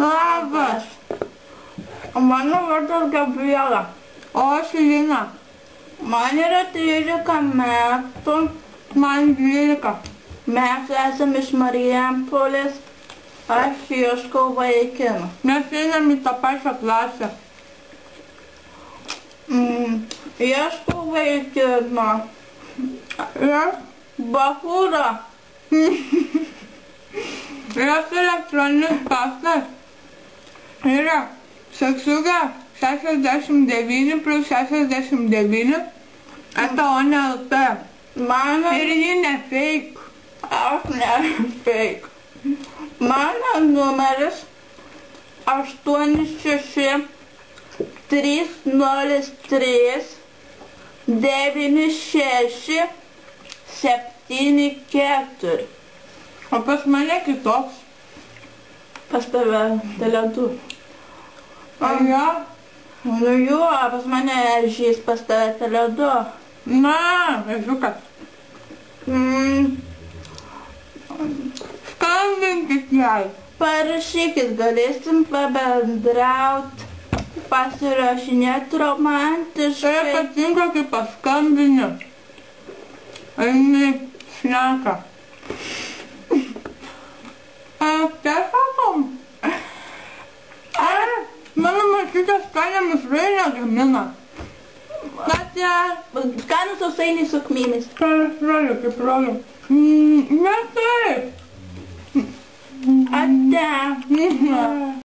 Labas. Mano vardas Gabriela. O aš Lina. Man yra 13 metų. Man 12. Mes esame iš Marijampolės. Aš ieškau vaikino. Mes einam į tą pačią klasę. Ieškau vaikino. Ir bachūrą. Jos elektroninis paštas yra seksugė 69+69 @LT. Mano ir ji ne fake. Aš ne fake. Mano numeris 86 303 96 74. O pas mane kitoks. Pas tave Tele2. Jo? Nu jo, pas mane Eržys, pas tave Tele2. Na, Ežiukas. Skambinkit jai. Parašykit, galėsim pabendraut, pasirašinėt romantiškai. Tai patinka, kai paskambini. Eini šneka. Tiesiog. Mano mažytė skanią mišrainę gamina. Katė. Skanų sausainiai su kmynais. Kaip roliu. Ne taip. Ate.